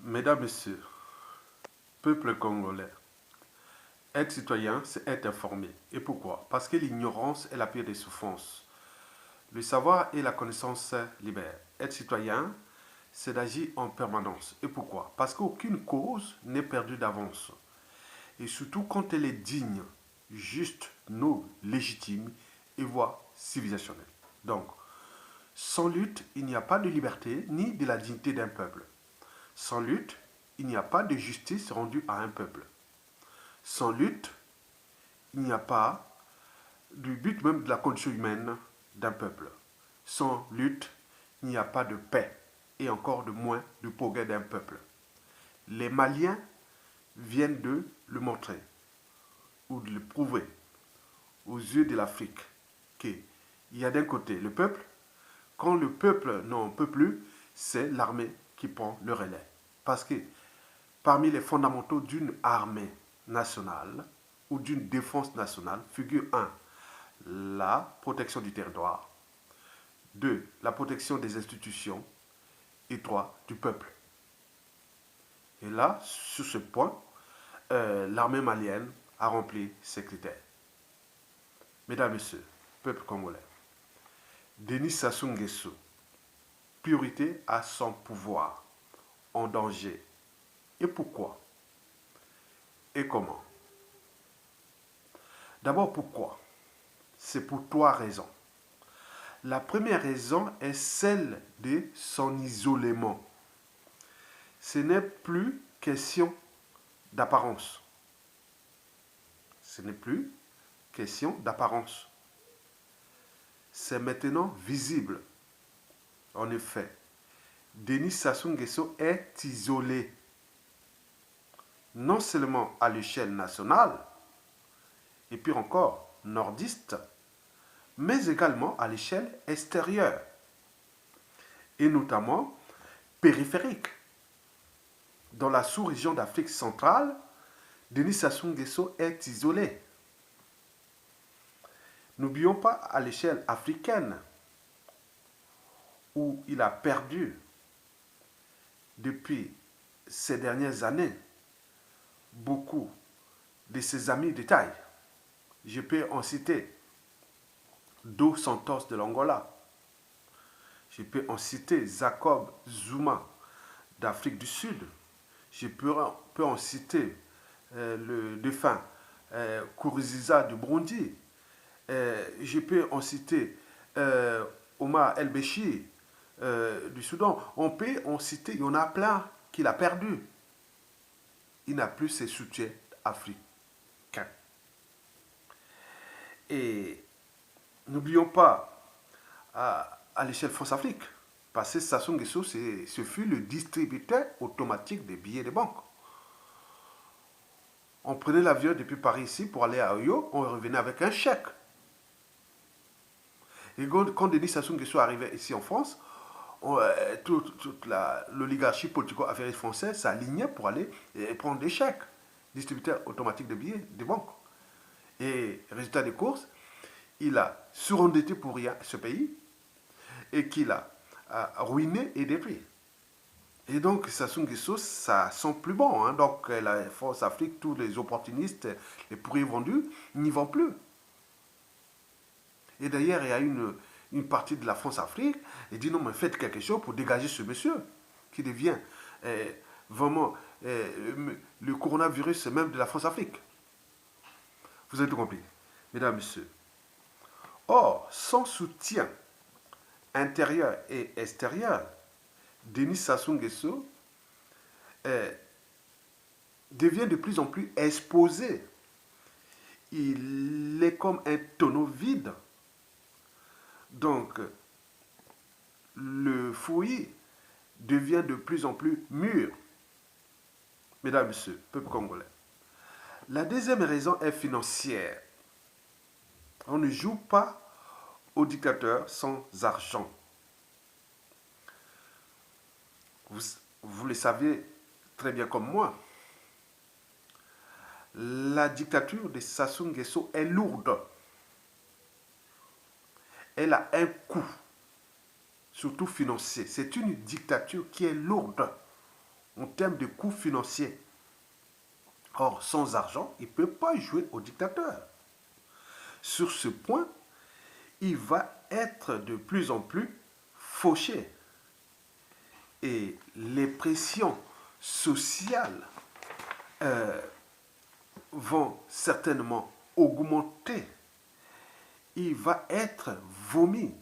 Mesdames, Messieurs, peuple congolais, être citoyen, c'est être informé. Et pourquoi? Parce que l'ignorance est la pire des souffrances. Le savoir et la connaissance libèrent. Être citoyen, c'est d'agir en permanence. Et pourquoi? Parce qu'aucune cause n'est perdue d'avance. Et surtout quand elle est digne, juste, noble, légitime et voire civilisationnelle. Donc, sans lutte, il n'y a pas de liberté ni de la dignité d'un peuple. Sans lutte, il n'y a pas de justice rendue à un peuple. Sans lutte, il n'y a pas du but même de la condition humaine d'un peuple. Sans lutte, il n'y a pas de paix et encore de moins de progrès d'un peuple. Les Maliens viennent de le montrer ou de le prouver aux yeux de l'Afrique qu'il y a d'un côté le peuple, quand le peuple n'en peut plus, c'est l'armée qui prend le relais. Parce que parmi les fondamentaux d'une armée nationale ou d'une défense nationale figure 1. La protection du territoire, 2. La protection des institutions et 3. Du peuple. Et là, sur ce point, l'armée malienne a rempli ses critères. Mesdames et Messieurs, peuple congolais, Denis Sassou Nguesso, priorité à son pouvoir, en danger. Et pourquoi? Et comment? D'abord, pourquoi? C'est pour 3 raisons. La première raison est celle de son isolement. Ce n'est plus question d'apparence. Ce n'est plus question d'apparence. C'est maintenant visible. En effet, Denis Sassou Nguesso est isolé, non seulement à l'échelle nationale, et puis encore nordiste, mais également à l'échelle extérieure, et notamment périphérique. Dans la sous-région d'Afrique centrale, Denis Sassou Nguesso est isolé. N'oublions pas à l'échelle africaine, où il a perdu depuis ces dernières années beaucoup de ses amis de taille. Je peux en citer Dos Santos de l'Angola. Je peux en citer Jacob Zuma d'Afrique du Sud. Je peux en citer le défunt Kourouziza du Burundi. Je peux en citer Omar El-Béchir du Soudan. On peut en citer, il y en a plein qu'il a perdu. Il n'a plus ses soutiens africains. Et n'oublions pas à l'échelle France-Afrique, parce que Sassou Nguesso, ce fut le distributeur automatique des billets de banque. On prenait l'avion depuis Paris ici pour aller à Oyo, on revenait avec un chèque. Et quand Denis Sassou Nguesso arrivait ici en France, toute l'oligarchie politico-affairiste française s'alignait pour aller prendre des chèques, distributeur automatique de billets de banque. Et résultat des courses, il a surendetté pour rien ce pays et qu'il a ruiné et détruit. Et donc, Sassou Nguesso, ça sent plus bon. Hein. Donc, la France Afrique, tous les opportunistes, les pourris vendus, n'y vont plus. Et d'ailleurs, il y a une partie de la France-Afrique qui dit non, mais faites quelque chose pour dégager ce monsieur qui devient vraiment le coronavirus même de la France-Afrique. Vous avez tout compris, mesdames, messieurs. Or, sans soutien intérieur et extérieur, Denis Sassou Nguesso devient de plus en plus exposé. Il est comme un tonneau vide. Donc, le foyer devient de plus en plus mûr. Mesdames, Messieurs, peuple congolais. La deuxième raison est financière. On ne joue pas au dictateur sans argent. Vous le savez très bien comme moi. La dictature de Sassou Nguesso est lourde. Elle a un coût, surtout financier. C'est une dictature qui est lourde. en termes de coûts financiers. Or, sans argent, il ne peut pas jouer au dictateur. Sur ce point, il va être de plus en plus fauché. Et les pressions sociales vont certainement augmenter. Il va être vomi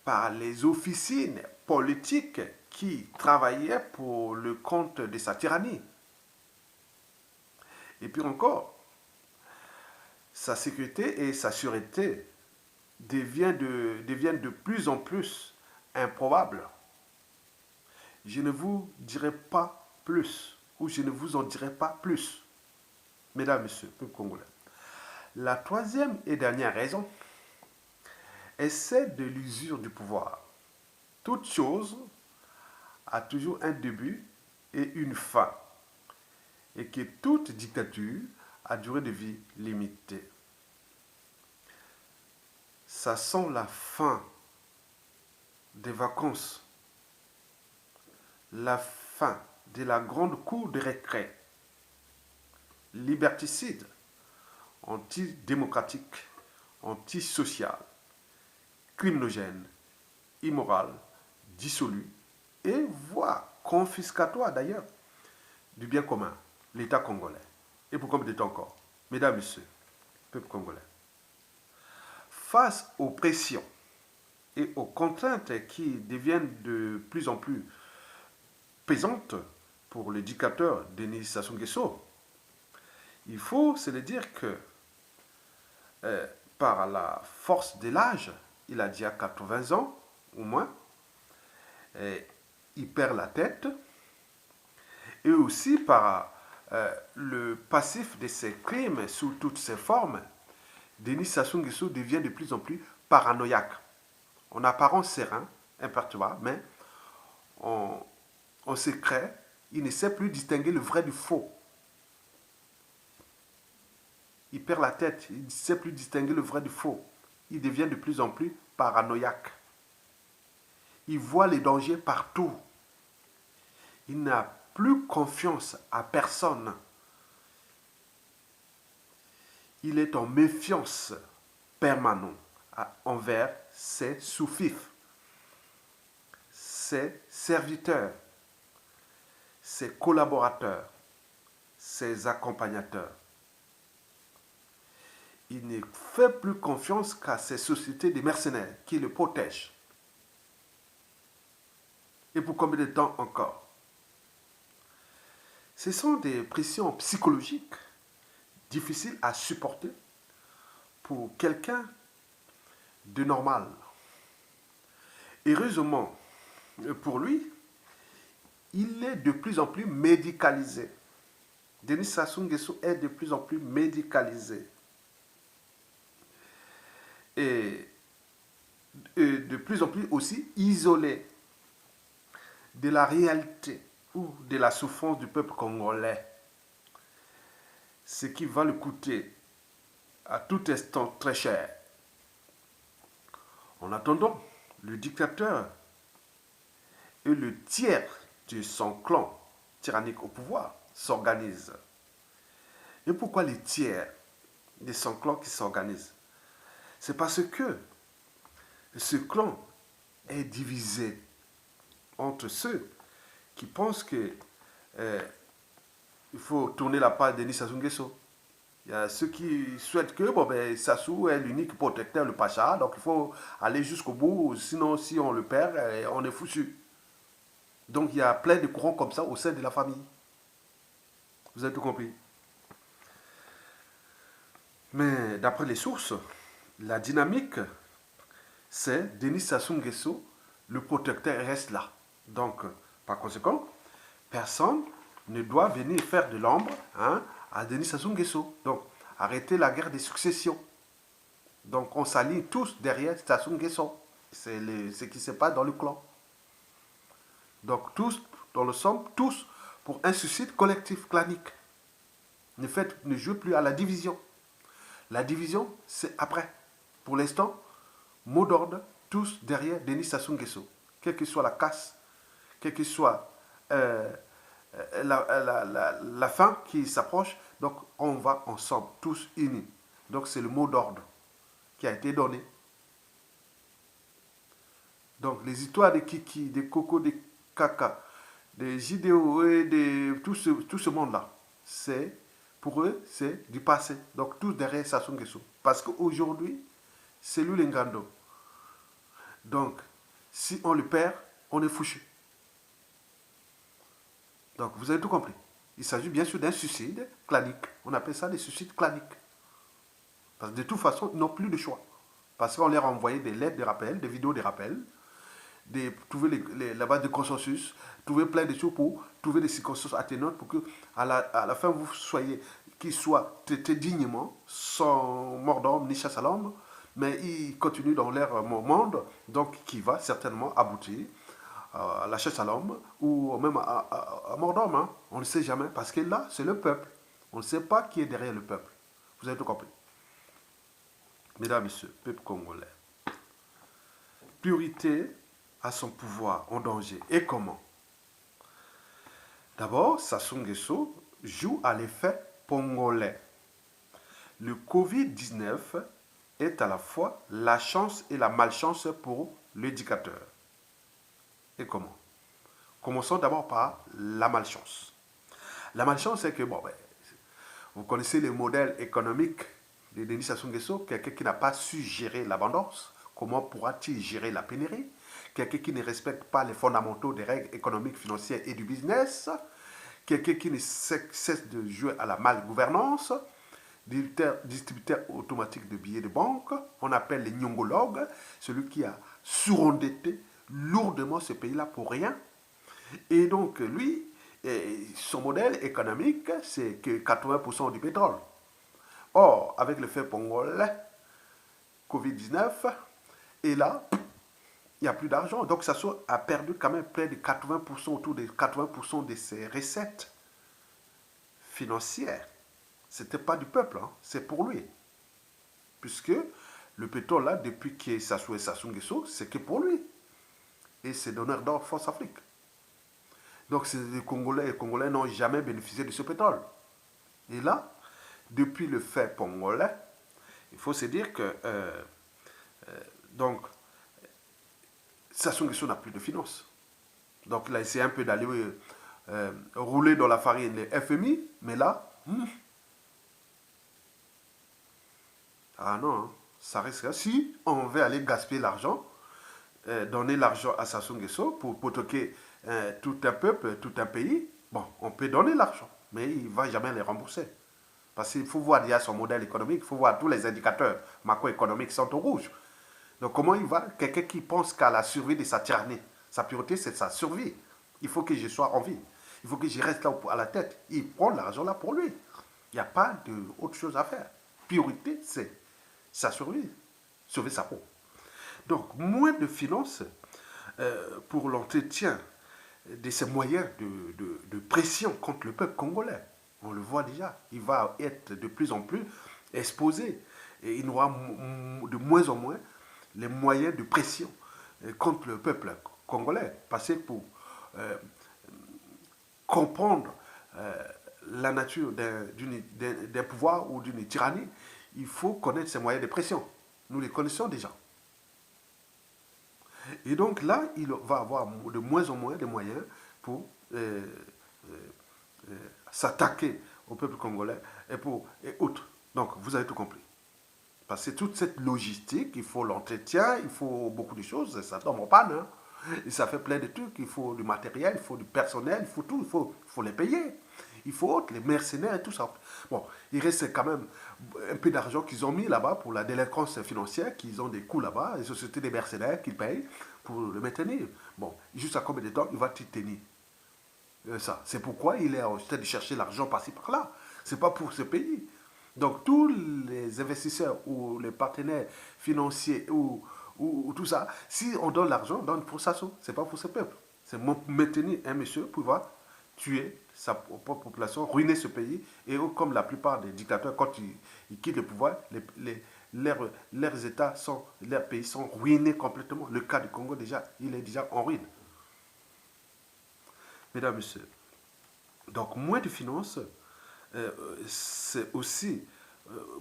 par les officines politiques qui travaillaient pour le compte de sa tyrannie. Et puis encore, sa sécurité et sa sûreté deviennent de plus en plus improbables. Je ne vous dirai pas plus, ou je ne vous en dirai pas plus, mesdames, messieurs, peuple congolais. La troisième et dernière raison est celle de l'usure du pouvoir. Toute chose a toujours un début et une fin, et que toute dictature a durée de vie limitée. Ça sent la fin des vacances, la fin de la grande cour de récré, liberticide, antidémocratique, antisocial, criminogène, immoral, dissolu et voire confiscatoire d'ailleurs du bien commun, l'État congolais. Et pour combien de temps encore, mesdames, messieurs, peuple congolais, face aux pressions et aux contraintes qui deviennent de plus en plus pesantes pour le dictateur Denis Sassou Nguesso, il faut se le dire que par la force de l'âge, il a déjà 80 ans au moins, il perd la tête, et aussi par le passif de ses crimes sous toutes ses formes, Denis Sassou Nguesso devient de plus en plus paranoïaque. En apparence serein, imperturbable, mais en secret, il ne sait plus distinguer le vrai du faux. Il perd la tête, il ne sait plus distinguer le vrai du faux. Il devient de plus en plus paranoïaque. Il voit les dangers partout. Il n'a plus confiance à personne. Il est en méfiance permanente envers ses sous-fifs, ses serviteurs, ses collaborateurs, ses accompagnateurs. Il ne fait plus confiance qu'à ces sociétés de mercenaires qui le protègent. Et pour combien de temps encore? Ce sont des pressions psychologiques difficiles à supporter pour quelqu'un de normal. Heureusement pour lui, il est de plus en plus médicalisé. Denis Sassou Nguesso est de plus en plus médicalisé. Et de plus en plus aussi isolé de la réalité ou de la souffrance du peuple congolais. Ce qui va le coûter à tout instant très cher. En attendant, le dictateur et le tiers de son clan tyrannique au pouvoir s'organisent. Et pourquoi les tiers de son clan qui s'organisent? C'est parce que ce clan est divisé entre ceux qui pensent que il faut tourner la page de Denis Sassou Nguesso. Il y a ceux qui souhaitent que Sassou est l'unique protecteur, le pacha, donc il faut aller jusqu'au bout, sinon si on le perd, on est foutu. Donc il y a plein de courants comme ça au sein de la famille. Vous avez tout compris. Mais d'après les sources, la dynamique, c'est Denis Sassou Nguesso, le protecteur reste là. Donc, par conséquent, personne ne doit venir faire de l'ombre à Denis Sassou Nguesso. Donc, arrêtez la guerre des successions. Donc, on s'aligne tous derrière Sassou Nguesso. C'est ce qui se passe dans le clan. Donc, tous, dans le somme, tous pour un suicide collectif clanique. Ne jouez plus à la division. La division, c'est après. Pour l'instant, mot d'ordre, tous derrière Denis Sassou Nguesso. Quelle que soit la casse, quelle que soit la fin qui s'approche, donc on va ensemble, tous unis. Donc c'est le mot d'ordre qui a été donné. Donc les histoires des Kiki, des Coco, des Kaka, des JDO et de tout ce monde-là, c'est pour eux, c'est du passé. Donc tous derrière Sassou Nguesso. Parce qu'aujourd'hui, c'est lui l'Engando. Donc, si on le perd, on est fouchu. Donc, vous avez tout compris. Il s'agit bien sûr d'un suicide clanique. On appelle ça des suicides claniques. Parce que de toute façon, ils n'ont plus de choix. Parce qu'on leur a envoyé des lettres de rappel, des vidéos de rappel, trouver la base de consensus, trouver plein de choses pour trouver des circonstances atténuantes pour que à la fin vous soyez, qu'ils soient traités dignement, sans mort d'homme ni chasse à l'homme, mais ils continuent dans leur monde, donc qui va certainement aboutir à la chasse à l'homme ou même à mort d'homme. Hein. On ne sait jamais, parce que là, c'est le peuple. On ne sait pas qui est derrière le peuple. Vous avez tout compris. Mesdames, Messieurs, peuple congolais. Priorité à son pouvoir en danger. Et comment? D'abord, Sassou Nguesso joue à l'effet congolais. Le Covid-19 est à la fois la chance et la malchance pour l'éducateur. Et comment? Commençons d'abord par la malchance. La malchance, c'est que, bon, vous connaissez le modèle économique de Denis Sassou Nguesso, quelqu'un qui n'a pas su gérer l'abondance. Comment pourra-t-il gérer la pénurie? Quelqu'un qui ne respecte pas les fondamentaux des règles économiques, financières et du business. Quelqu'un qui ne cesse de jouer à la malgouvernance. Distributeur automatique de billets de banque. On appelle les nyongologues, celui qui a surendetté lourdement ce pays-là pour rien. Et donc, lui, son modèle économique, c'est que 80% du pétrole. Or, avec le fait congolais, Covid-19, et là, il n'y a plus d'argent. Donc, Sassou a perdu quand même près de 80%, autour de 80% de ses recettes financières. Ce n'était pas du peuple, hein, c'est pour lui. Puisque le pétrole, là, depuis que Sassou et Sassou Nguesso, c'est que pour lui. Et c'est donneur d'or Force Afrique. Donc, les Congolais n'ont jamais bénéficié de ce pétrole. Et là, depuis le fait congolais, il faut se dire que donc Sassou Nguesso n'a plus de finances. Donc il a essayé un peu d'aller rouler dans la farine les FMI, mais là, ah non, hein, ça reste. Si on veut aller gaspiller l'argent, donner l'argent à Sassou Nguesso pour toquer tout un peuple, tout un pays, bon, on peut donner l'argent, mais il ne va jamais les rembourser. Parce qu'il faut voir déjà son modèle économique, il faut voir tous les indicateurs macroéconomiques sont au rouge. Donc comment il va? Quelqu'un qui pense qu'à la survie de sa tyrannie. Sa priorité, c'est sa survie. Il faut que je sois en vie. Il faut que je reste là à la tête. Il prend l'argent là pour lui. Il n'y a pas d'autre chose à faire. Priorité, c'est sa survie. Sauver sa peau. Donc, moins de finances pour l'entretien de ces moyens de pression contre le peuple congolais. On le voit déjà. Il va être de plus en plus exposé. Et il n'aura de moins en moins les moyens de pression contre le peuple congolais. Parce que pour comprendre la nature d'un pouvoir ou d'une tyrannie, il faut connaître ces moyens de pression. Nous les connaissons déjà. Et donc là, il va avoir de moins en moins de moyens pour s'attaquer au peuple congolais et autres. Donc, vous avez tout compris. Parce que toute cette logistique, il faut l'entretien, il faut beaucoup de choses, ça tombe en panne. Hein. Et ça fait plein de trucs, il faut du matériel, il faut du personnel, il faut tout, il faut les payer. Il faut les mercenaires et tout ça. Bon, il reste quand même un peu d'argent qu'ils ont mis là-bas pour la délinquance financière, qu'ils ont des coûts là-bas, les sociétés des mercenaires qu'ils payent pour le maintenir. Bon, juste à combien de temps il va tenir ça. C'est pourquoi il est en train de chercher l'argent par-ci par-là. C'est pas pour ce pays. Donc tous les investisseurs ou les partenaires financiers ou tout ça, si on donne l'argent, on donne pour ça, c'est pas pour ce peuple. C'est maintenir un monsieur pour pouvoir tuer sa propre population, ruiner ce pays. Et comme la plupart des dictateurs, quand ils quittent le pouvoir, leurs États leurs pays sont ruinés complètement. Le cas du Congo, déjà, il est déjà en ruine. Mesdames, Messieurs, Donc, moins de finances, c'est aussi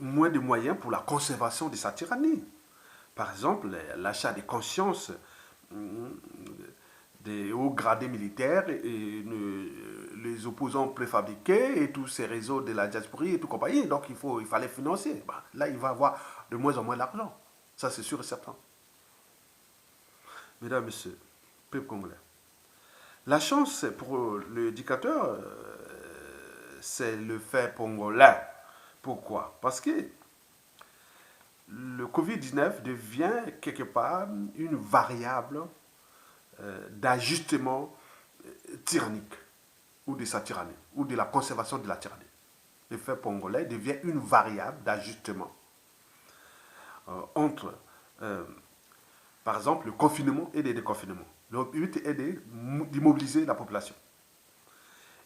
moins de moyens pour la conservation de sa tyrannie. Par exemple, l'achat des consciences des hauts gradés militaires et les opposants préfabriqués et tous ces réseaux de la diaspora et tout compagnie. Donc il fallait financer. Bah, là, il va avoir de moins en moins d'argent. Ça, c'est sûr et certain. Mesdames, Messieurs, peuple congolais. La chance pour le dictateur, c'est le fait congolais. Pourquoi? Parce que le Covid-19 devient quelque part une variable d'ajustement tyrannique ou de sa tyrannie ou de la conservation de la tyrannie. Le fait congolais devient une variable d'ajustement entre, par exemple, le confinement et le déconfinement. Le but est d'immobiliser la population.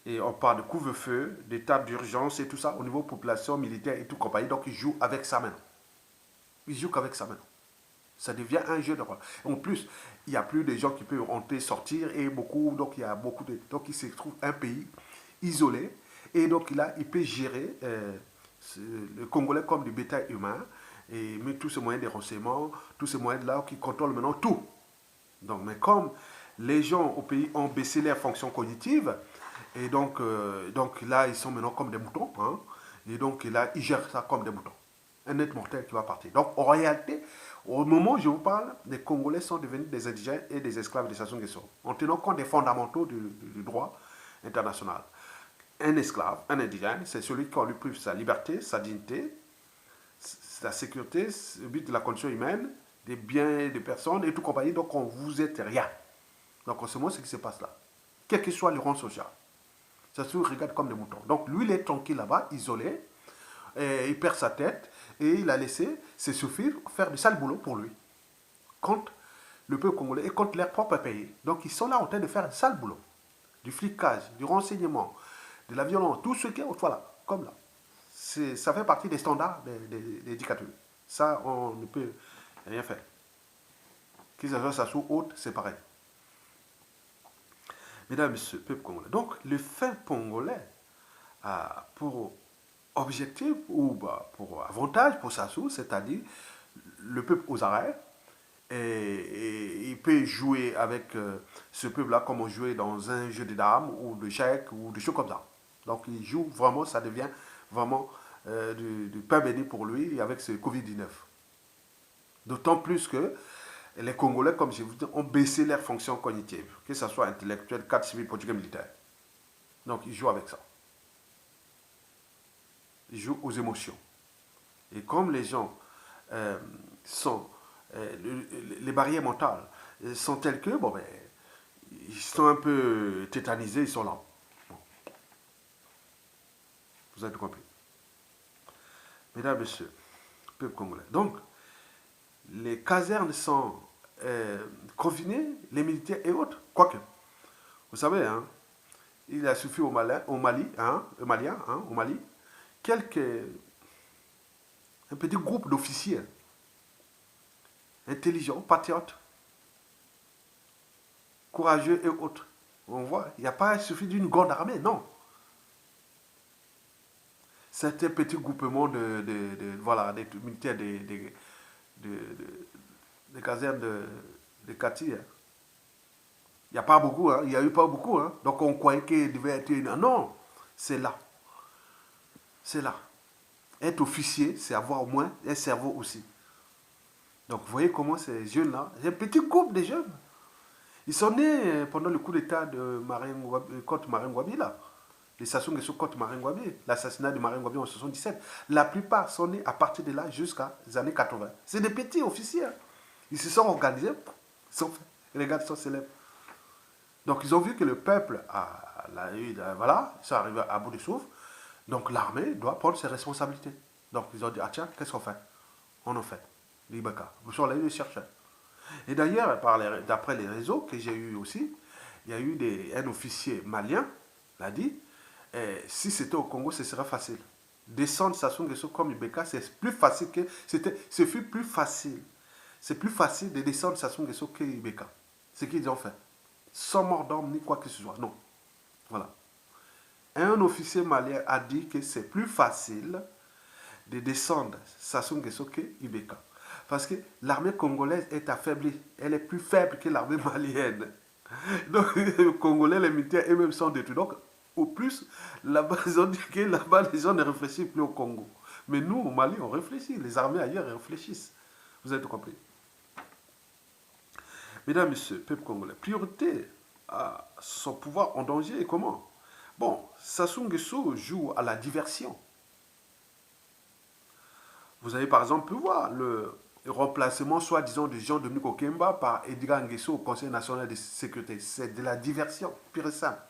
Et on parle de couvre-feu, d'état d'urgence et tout ça au niveau population, militaire et tout compagnie. Donc ils jouent avec ça maintenant. Ils jouent qu'avec ça maintenant. Ça devient un jeu de rôle. En plus, il n'y a plus de gens qui peuvent entrer, sortir, et beaucoup, donc il y a beaucoup de. Donc il se trouve un pays isolé, et donc là, il peut gérer le Congolais comme du bétail humain, et met tous ces moyens de renseignement, tous ces moyens-là qui contrôlent maintenant tout. Donc, mais comme les gens au pays ont baissé leurs fonctions cognitives, et donc là, ils sont maintenant comme des moutons, hein, et donc là, ils gèrent ça comme des moutons. Un être mortel qui va partir. Donc, en réalité, au moment où je vous parle, les Congolais sont devenus des indigènes et des esclaves de Sassou Nguesso, en tenant compte des fondamentaux du droit international. Un esclave, un indigène, c'est celui qui lui prive sa liberté, sa dignité, sa sécurité, le but de la condition humaine, des biens, des personnes et tout compagnie. Donc, on vous êtes rien. Donc, en ce moment, ce qui se passe là. Quel que soit le rang social. Ça se regarde comme des moutons. Donc, lui, il est tranquille là-bas, isolé. Et il perd sa tête. Et il a laissé ses suffire faire du sale boulot pour lui. Contre le peuple congolais et contre leur propre pays. Donc, ils sont là en train de faire du sale boulot. Du flicage, du renseignement, de la violence, tout ce qui est, voilà, comme là. Ça fait partie des standards des dictatures. Ça, on ne peut rien faire. Qu'ils ce soit sous haute, c'est pareil. Mesdames et messieurs, peuple congolais. Donc, le fait congolais a pour objectif ou pour avantage pour Sassou, c'est-à-dire le peuple aux arrêts, et il peut jouer avec ce peuple-là comme on jouait dans un jeu de dames ou de chèques ou des choses comme ça. Donc il joue vraiment, ça devient vraiment du pain béni pour lui avec ce Covid-19. D'autant plus que les Congolais, comme je vous dis, ont baissé leurs fonctions cognitives, que ce soit intellectuel, cadre civil, politique et militaire. Donc ils jouent avec ça. Ils jouent aux émotions. Et comme les gens sont les barrières mentales sont telles que, bon, ben, ils sont un peu tétanisés, ils sont là. Bon. Vous avez tout compris. Mesdames, Messieurs, peuple congolais. Donc, les casernes sont confinées, les militaires et autres. Quoique, vous savez, hein, il a suffi au Mali, hein, au Mali, un petit groupe d'officiers intelligents, patriotes, courageux et autres. On voit, il n'y a pas, il suffit d'une grande armée, non. C'est un petit groupement voilà, des militaires des casernes de Kati. Hein. Il n'y a pas beaucoup, hein. Il n'y a eu pas beaucoup. Hein. Donc on croyait qu'il devait être une. Non, c'est là. C'est là. Être officier, c'est avoir au moins un cerveau aussi. Donc vous voyez comment ces jeunes-là, c'est un petit groupe de jeunes. Ils sont nés pendant le coup d'État de contre Marin Ngouabi, là. Les Sassou Nguesso contre Marin Ngouabi, l'assassinat de Marin Ngouabi en 77. La plupart sont nés à partir de là jusqu'à les années 80. C'est des petits officiers. Hein. Ils se sont organisés, ils sont fait. Regarde, ils sont célèbres. Donc ils ont vu que le peuple voilà, ils sont arrivés à bout de souffle. Donc l'armée doit prendre ses responsabilités. Donc ils ont dit, ah tiens, qu'est-ce qu'on fait? On en fait. L'Ibeka. Vous sont allés les chercher. Et d'ailleurs, d'après les réseaux que j'ai eu aussi, il y a eu un officier malien, l'a dit, si c'était au Congo, ce serait facile. Descendre Sassou Nguesso comme Ibeka, c'est plus facile que. Ce fut plus facile. C'est plus facile de descendre Sassou Nguesso que Ibeka. Ce qu'ils ont fait. Sans mort d'homme ni quoi que ce soit. Non. Voilà. Un officier malien a dit que c'est plus facile de descendre Sassou Nguesso que Ibeka. Parce que l'armée congolaise est affaiblie. Elle est plus faible que l'armée malienne. Donc, les Congolais, les militaires eux-mêmes sont détruits. Donc, au plus, là-bas, ils ont dit que là-bas, les gens ne réfléchissent plus au Congo. Mais nous, au Mali, on réfléchit. Les armées ailleurs réfléchissent. Vous avez tout compris. Mesdames, Messieurs, peuple congolais, priorité à son pouvoir en danger et comment? Bon, Sassou Nguesso joue à la diversion. Vous avez par exemple pu voir le remplacement, soi-disant, de Jean-Dominique Okemba par Edgar Nguesso au Conseil national de sécurité. C'est de la diversion, pure et simple.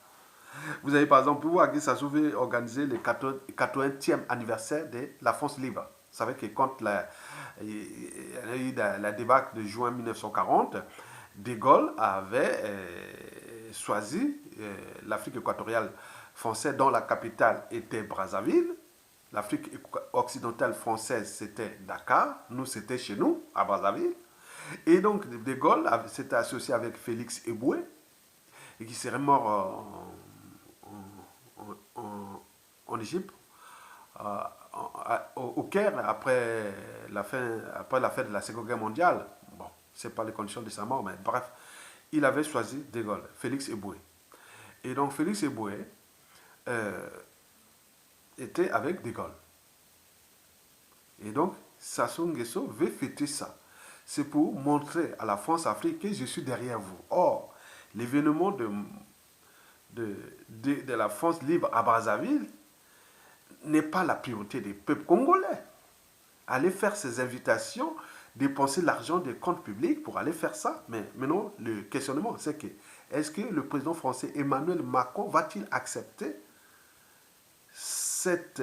Vous avez par exemple pu voir que Sassou veut organiser le 80e anniversaire de la France libre. Vous savez que quand il y a eu la débâcle de juin 1940, De Gaulle avait choisi l'Afrique équatoriale française dont la capitale était Brazzaville. L'Afrique occidentale française, c'était Dakar. Nous, c'était chez nous, à Brazzaville. Et donc, De Gaulle s'était associé avec Félix Éboué, et qui serait mort en Égypte, au Caire, après la fin de la Seconde Guerre mondiale. Bon, c'est pas les conditions de sa mort, mais bref, il avait choisi De Gaulle, Félix Éboué. Et donc, Félix Éboué était avec De Gaulle. Et donc, Sassou Nguesso veut fêter ça. C'est pour montrer à la France-Afrique que je suis derrière vous. Or, l'événement de la France libre à Brazzaville n'est pas la priorité des peuples congolais. Aller faire ces invitations, dépenser l'argent des comptes publics pour aller faire ça. Mais maintenant, le questionnement, c'est que est-ce que le président français Emmanuel Macron va-t-il accepter cette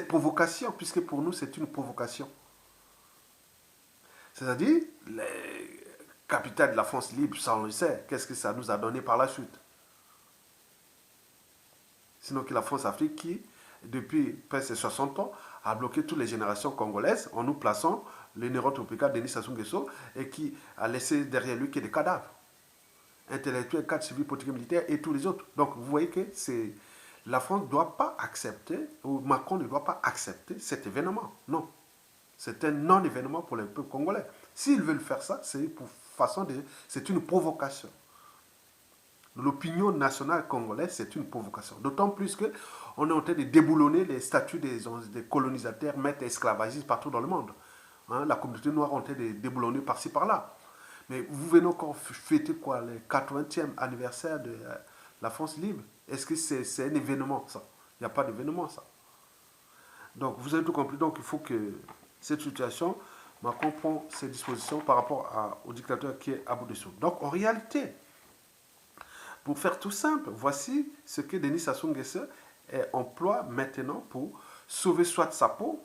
provocation, puisque pour nous, c'est une provocation. C'est-à-dire, les capitales de la France libre, ça on le sait, qu'est-ce que ça nous a donné par la suite? Sinon que la France-Afrique qui, depuis presque 60 ans, a bloqué toutes les générations congolaises en nous plaçant le neurotropical Denis Sassou Nguesso et qui a laissé derrière lui que des cadavres. Intellectuels, cadres civils, politiques, militaires et tous les autres. Donc vous voyez que c'est... La France ne doit pas accepter, ou Macron ne doit pas accepter cet événement. Non. C'est un non-événement pour le peuple congolais. S'ils veulent faire ça, c'est pour façon de... C'est une provocation. L'opinion nationale congolaise, c'est une provocation. D'autant plus qu'on est en train de déboulonner les statuts des colonisateurs, maîtres esclavagistes partout dans le monde. Hein, la communauté noire est en train de déboulonner par-ci par-là. Mais vous venez encore fêter quoi, le 80e anniversaire de la France libre? Est-ce que c'est un événement, ça? Il n'y a pas d'événement, ça. Donc, vous avez tout compris. Donc, il faut que cette situation, Macron prend ses dispositions par rapport au dictateur qui est à bout de souffle. Donc, en réalité, pour faire tout simple, voici ce que Denis Sassou Nguesso emploie maintenant pour sauver soit sa peau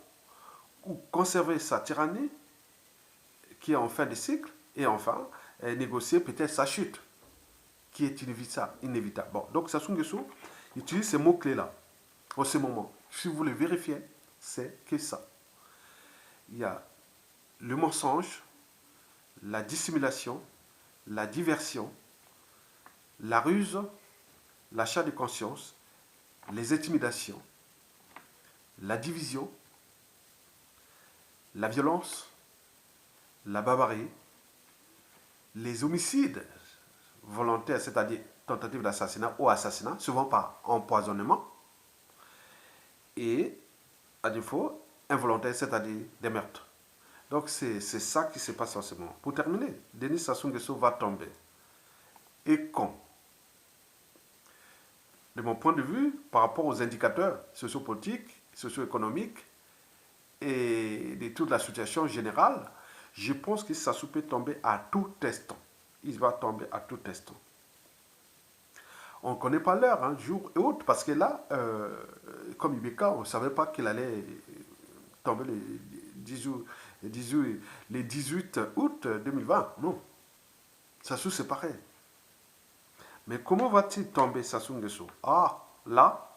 ou conserver sa tyrannie qui est en fin de cycle et enfin négocier peut-être sa chute qui est inévitable. Bon, donc Sassou Nguesso utilise ces mots-clés-là en ce moment. Si vous les vérifiez, c'est que ça. Il y a le mensonge, la dissimulation, la diversion, la ruse, l'achat de conscience, les intimidations, la division, la violence, la barbarie, les homicides volontaires, c'est-à-dire tentative d'assassinat ou assassinat, souvent par empoisonnement, et à défaut, involontaire, c'est-à-dire des meurtres. Donc c'est ça qui se passe en ce moment. Pour terminer, Denis Sassou Nguesso va tomber. Et quand? De mon point de vue, par rapport aux indicateurs sociopolitiques, socio-économiques et de toute la situation générale, je pense que Sassou peut tomber à tout instant. Il va tomber à tout instant. On ne connaît pas l'heure, hein, jour et autre, parce que là, comme Ibeka, on ne savait pas qu'il allait tomber le 18 août 2020. Non. Sassou, c'est pareil. Mais comment va-t-il tomber, Sassou Nguesso? Ah, là,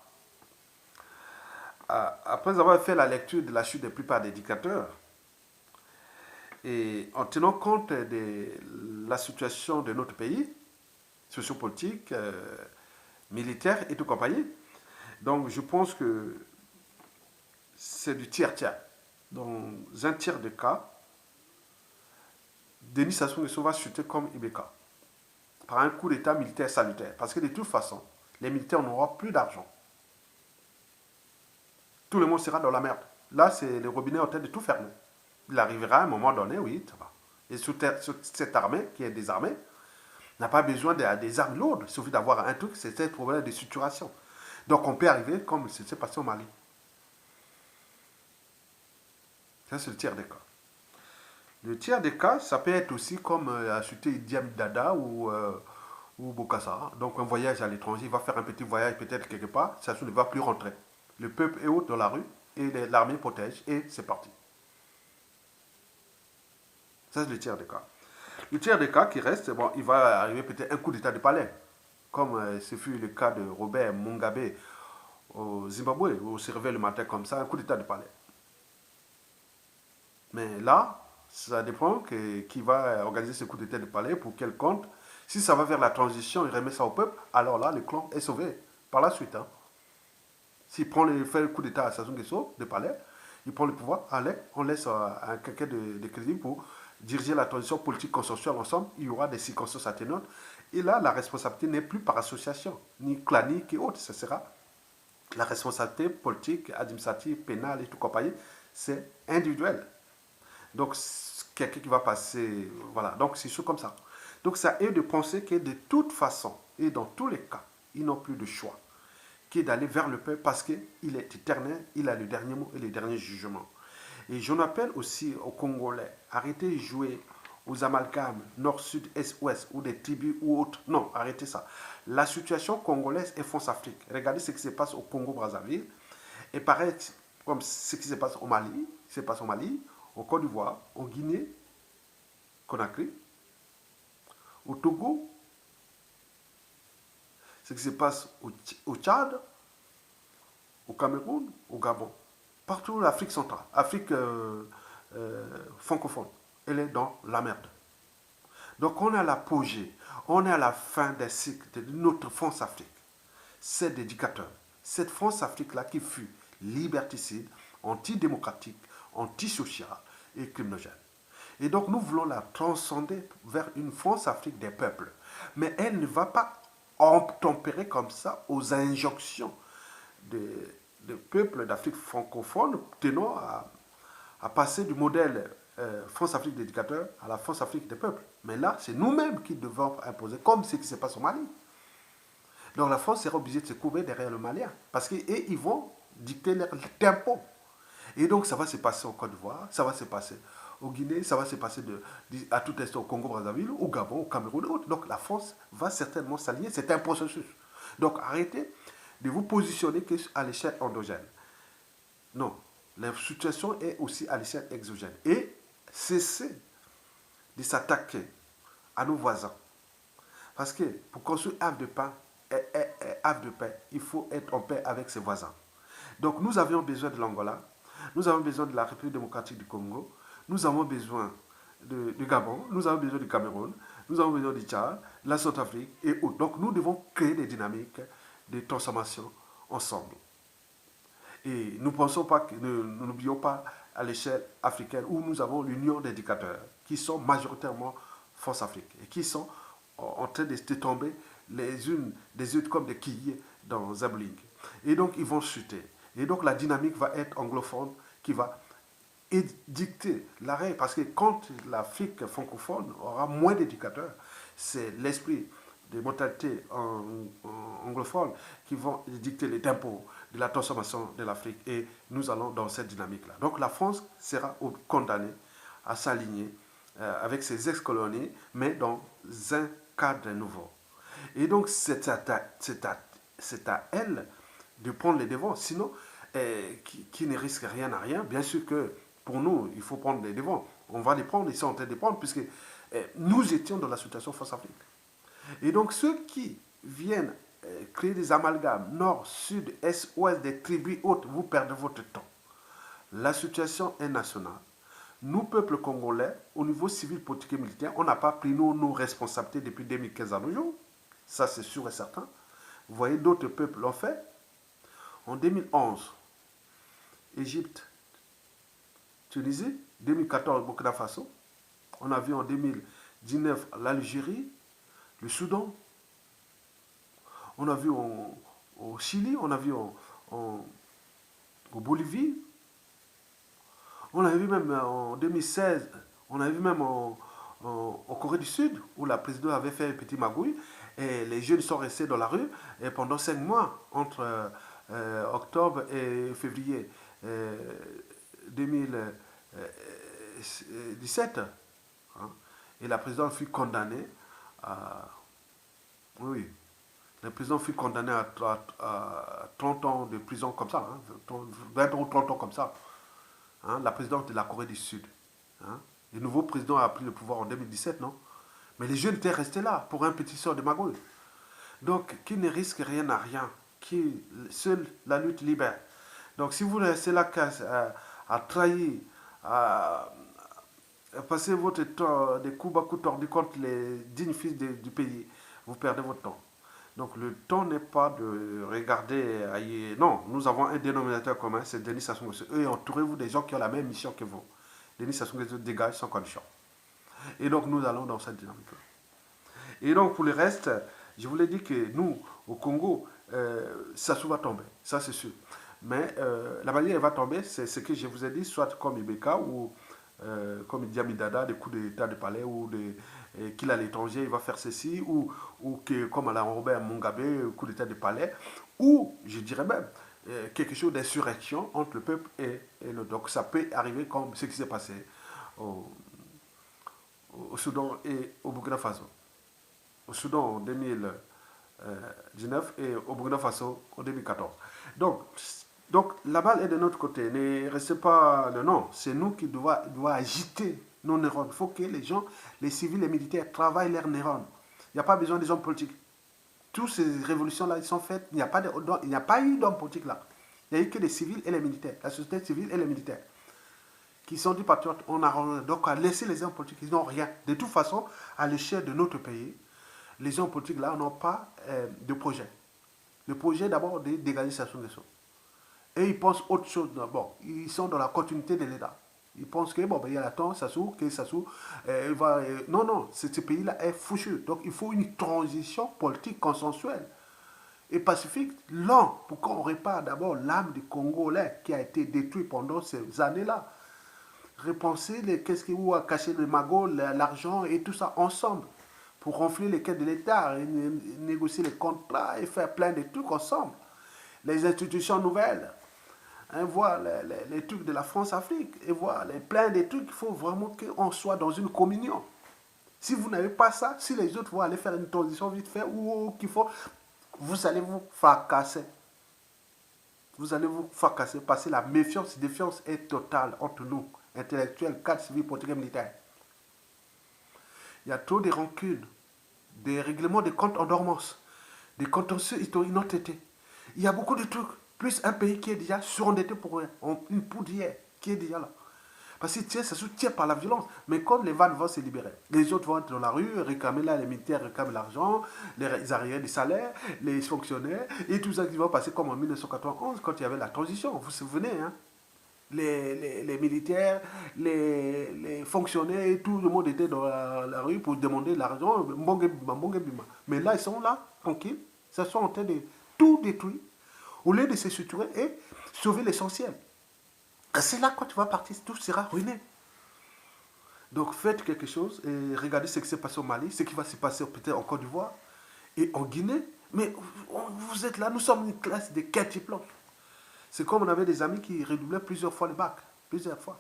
après avoir fait la lecture de la chute des plupart des dictateurs, et en tenant compte de la situation de notre pays, sociopolitique, militaires et tout compagnie. Donc je pense que c'est du tiers-tiers. Dans un tiers de cas, Denis Sassou Nguesso va chuter comme Ibeka par un coup d'état militaire salutaire. Parce que de toute façon, les militaires n'auront plus d'argent. Tout le monde sera dans la merde. Là, c'est le robinet en train de tout fermer. Il arrivera à un moment donné, oui, ça va. Et cette armée qui est désarmée n'a pas besoin des armes lourdes. Il suffit d'avoir un truc, c'est le problème de structuration. Donc on peut arriver comme ce qui s'est passé au Mali. Ça, c'est le tiers des cas. Le tiers des cas, ça peut être aussi comme a chuté Diam Dada ou Bokassa. Donc un voyage à l'étranger, il va faire un petit voyage peut-être quelque part, ça ne va plus rentrer. Le peuple est haut dans la rue et l'armée protège et c'est parti. Ça, c'est le tiers des cas. Le tiers des cas qui reste, bon, il va arriver peut-être un coup d'état de palais, comme ce fut le cas de Robert Mugabe au Zimbabwe, où on se réveille le matin comme ça, un coup d'état de palais. Mais là, ça dépend qui va organiser ce coup d'état de palais, pour quel compte. Si ça va vers la transition, il remet ça au peuple, alors là, le clan est sauvé par la suite. Hein. S'il fait le coup d'état à Sassou Nguesso, de palais, il prend le pouvoir, allez, on laisse à quelqu'un de crédit pour diriger la transition politique consensuelle ensemble, il y aura des circonstances atténuantes. Et là, la responsabilité n'est plus par association, ni clanique et autres. Ce sera la responsabilité politique, administrative, pénale et tout compagnie, c'est individuel. Donc, quelqu'un qui va passer, voilà. Donc, c'est sûr comme ça. Donc, ça est de penser que de toute façon, et dans tous les cas, ils n'ont plus de choix qui est d'aller vers le peuple parce qu'il est éternel, il a le dernier mot et le dernier jugement. Et j'en appelle aussi aux Congolais, arrêtez de jouer aux amalgames nord, sud, est, ouest, ou des tribus ou autres. Non, arrêtez ça. La situation congolaise est France-Afrique. Regardez ce qui se passe au Congo-Brazzaville. Et pareil, comme ce qui se passe au Mali, au Côte d'Ivoire, au Guinée, Conakry, au Togo, ce qui se passe au Tchad, au Cameroun, au Gabon, partout en Afrique centrale, Afrique francophone, elle est dans la merde. Donc on est à l'apogée, on est à la fin des cycles de notre France-Afrique. C'est d'éducateurs. Cette France-Afrique-là qui fut liberticide, antidémocratique, antisociale et criminogène. Et donc nous voulons la transcender vers une France-Afrique des peuples. Mais elle ne va pas tempérer comme ça aux injonctions des peuples d'Afrique francophone tenant à passer du modèle France-Afrique d'éducateurs à la France-Afrique des peuples. Mais là, c'est nous-mêmes qui devons imposer, comme ce qui se passe au Mali. Donc la France sera obligée de se couvrir derrière le Malien, parce qu'ils vont dicter leur tempo. Et donc ça va se passer au Côte d'Ivoire, ça va se passer au Guinée, ça va se passer à tout instant au Congo-Brazzaville, au Gabon, au Cameroun et autres. Donc la France va certainement s'aligner, c'est un processus. Donc arrêtez de vous positionner qu'à l'échelle endogène. Non, la situation est aussi à l'échelle exogène. Et cessez de s'attaquer à nos voisins. Parce que pour construire havre de paix, il faut être en paix avec ses voisins. Donc nous avions besoin de l'Angola, nous avons besoin de la République démocratique du Congo, nous avons besoin du Gabon, nous avons besoin du Cameroun, nous avons besoin du Tchad, de la Centrafrique et autres. Donc nous devons créer des dynamiques de transformation ensemble. Et nous pensons pas que nous n'oublions pas à l'échelle africaine où nous avons l'union d'éducateurs qui sont majoritairement France-Afrique et qui sont en train de tomber les unes des autres comme des quilles dans un bling. Et donc ils vont chuter. Et donc la dynamique va être anglophone qui va dicter l'arrêt. Parce que quand l'Afrique francophone aura moins d'éducateurs, c'est l'esprit des mentalités anglophones qui vont dicter les tempos de la transformation de l'Afrique. Et nous allons dans cette dynamique-là. Donc la France sera condamnée à s'aligner avec ses ex-colonies, mais dans un cadre nouveau. Et donc c'est à elle de prendre les devants. Sinon, qui ne risque rien à rien, bien sûr que pour nous, il faut prendre les devants. On va les prendre, ils sont en train de les prendre, puisque nous étions dans la situation France-Afrique. Et donc ceux qui viennent créer des amalgames, nord, sud, est, ouest, des tribus hautes, vous perdez votre temps. La situation est nationale. Nous, peuple congolais, au niveau civil, politique et militaire, on n'a pas pris nos responsabilités depuis 2015 à nos jours. Ça, c'est sûr et certain. Vous voyez, d'autres peuples l'ont fait. En 2011, Égypte, Tunisie, 2014, Burkina Faso. On a vu en 2019 l'Algérie, le Soudan. On a vu au Chili, on a vu au Bolivie. On a vu même en 2016, on a vu même en Corée du Sud, où la présidente avait fait un petit magouille, et les jeunes sont restés dans la rue et pendant 5 mois, entre octobre et février 2017. Hein, et la présidente fut condamnée à... Oui, le président fut condamné à 30 ans de prison comme ça, hein, 20 ou 30 ans comme ça. Hein, la présidente de la Corée du Sud. Hein. Le nouveau président a pris le pouvoir en 2017, non? Mais les jeunes étaient restés là pour un petit sort de magouille. Donc, qui ne risque rien à rien, qui seule la lutte libère. Donc, si vous restez là à trahir, à passer votre temps des coups bas coups tordus contre les dignes fils du pays, vous perdez votre temps. Donc le temps n'est pas de regarder ailleurs. Non, nous avons un dénominateur commun, c'est Denis Sassou Nguesso. Et entourez-vous des gens qui ont la même mission que vous. Denis Sassou Nguesso dégage sans condition. Et donc nous allons dans cette dynamique-là. Et donc pour le reste, je vous l'ai dit que nous, au Congo, Sassou va tomber, ça c'est sûr. Mais la manière elle va tomber, c'est ce que je vous ai dit, soit comme Ibeka ou comme Idi Dada, des coups d'état de palais ou qu'il a à l'étranger, il va faire ceci, ou que, comme Alain Robert Mugabe, coup d'état de palais, ou je dirais même quelque chose d'insurrection entre le peuple et le. Donc ça peut arriver comme ce qui s'est passé au, au Soudan et au Burkina Faso. Au Soudan en 2019 et au Burkina Faso en 2014. Donc la balle est de notre côté. Ne restez pas le non. C'est nous qui devons agiter nos neurones. Il faut que les gens, les civils, les militaires travaillent leurs neurones. Il n'y a pas besoin des hommes politiques. Toutes ces révolutions-là, ils sont faites. Il n'y a pas eu d'hommes politiques là. Il n'y a eu que les civils et les militaires. La société civile et les militaires. Qui sont des patriotes. On a donc à laisser les hommes politiques. Ils n'ont rien. De toute façon, à l'échelle de notre pays, les hommes politiques là n'ont pas de projet. Le projet d'abord de dégager Sassou Nguesso. Et ils pensent autre chose d'abord. Ils sont dans la continuité de l'État. Ils pensent que, bon, ben, il y a la temps, Sassou, va. Non, ce pays-là est fouchu. Donc, il faut une transition politique consensuelle et pacifique, lent, pour qu'on répare d'abord l'âme du Congolais qui a été détruite pendant ces années-là. Repenser qu'est-ce où a caché le magot, l'argent et tout ça ensemble pour ronfler les caisses de l'État, négocier les contrats et faire plein de trucs ensemble. Les institutions nouvelles. Hein, voir les trucs de la France-Afrique et voir plein de trucs, il faut vraiment qu'on soit dans une communion. Si vous n'avez pas ça, si les autres vont aller faire une transition vite fait ou qu'il faut, vous allez vous fracasser. Vous allez vous fracasser parce que la défiance est totale entre nous, intellectuels, cadres civils, politiques et militaires. Il y a trop de rancunes, des règlements de comptes en dormance, des contentieux historiques non traités. Il y a beaucoup de trucs. Plus un pays qui est déjà surendetté pour une poudrière qui est déjà là. Parce que ça se tient par la violence. Mais quand les vannes vont se libérer, les autres vont être dans la rue, réclamer là, les militaires réclament l'argent, les arriérés des salaires, les fonctionnaires, et tout ça qui va passer comme en 1991 quand il y avait la transition. Vous vous souvenez, hein? Les militaires, les fonctionnaires, et tout le monde était dans la rue pour demander l'argent. Mais là, ils sont là, tranquilles. Ils sont en train de tout détruire au lieu de se structurer et sauver l'essentiel. C'est là quand tu vas partir, tout sera ruiné. Donc faites quelque chose et regardez ce qui s'est passé au Mali, ce qui va se passer peut-être en Côte d'Ivoire et en Guinée. Mais vous êtes là, nous sommes une classe de quintuplants. C'est comme on avait des amis qui redoublaient plusieurs fois le bac. Plusieurs fois.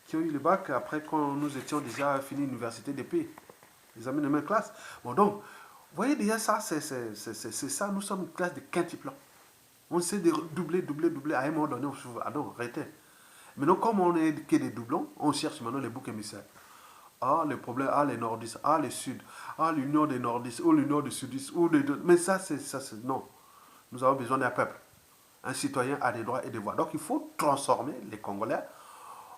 Qui ont eu le bac après quand nous étions déjà fini l'université des pays. Les amis de même classe. Bon donc, vous voyez déjà ça, c'est ça, nous sommes une classe de quintuplants. On essaie de doubler, à un moment donné, on se dit, ah non, arrêtez. Maintenant, comme on est que des doublons, on cherche maintenant les boucs émissaires. Ah, les problèmes, ah, les nordistes, ah, les sud, ah, l'union des nordistes, ou l'union des sudistes, ou les deux. Mais ça, c'est non. Nous avons besoin d'un peuple. Un citoyen a des droits et des devoirs. Donc, il faut transformer les Congolais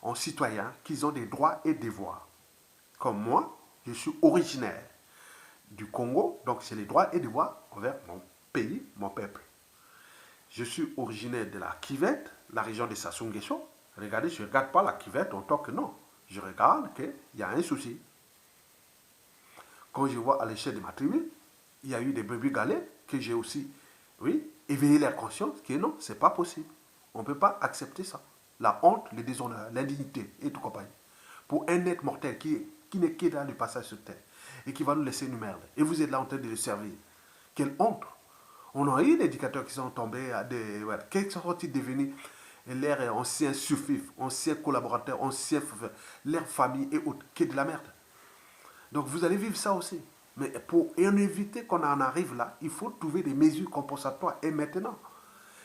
en citoyens qui ont des droits et des devoirs. Comme moi, je suis originaire du Congo, donc c'est les droits et devoirs envers mon pays, mon peuple. Je suis originaire de la Kivette, la région de Sassou Nguesso. Regardez, je ne regarde pas la Kivette en tant que non. Je regarde qu'il y a un souci. Quand je vois à l'échelle de ma tribu, il y a eu des brebis galets que j'ai aussi, oui, éveillé leur conscience que non, c'est pas possible. On ne peut pas accepter ça. La honte, le déshonneur, l'indignité et tout compagnie. Pour un être mortel qui n'est que dans le passage sur terre et qui va nous laisser nous merder. Et vous êtes là en train de le servir. Quelle honte! On a eu des éducateurs qui sont tombés à des. Voilà, quels sont-ils devenus leurs anciens surfifs, anciens collaborateurs, anciens. Leurs familles et autres, qui est de la merde. Donc vous allez vivre ça aussi. Mais pour éviter qu'on en arrive là, il faut trouver des mesures compensatoires et maintenant.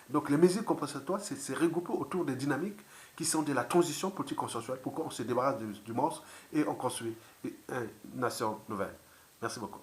Donc les mesures compensatoires, c'est se regrouper autour des dynamiques qui sont de la transition politique consensuelle pour qu'on se débarrasse du monstre et on construit une nation nouvelle. Merci beaucoup.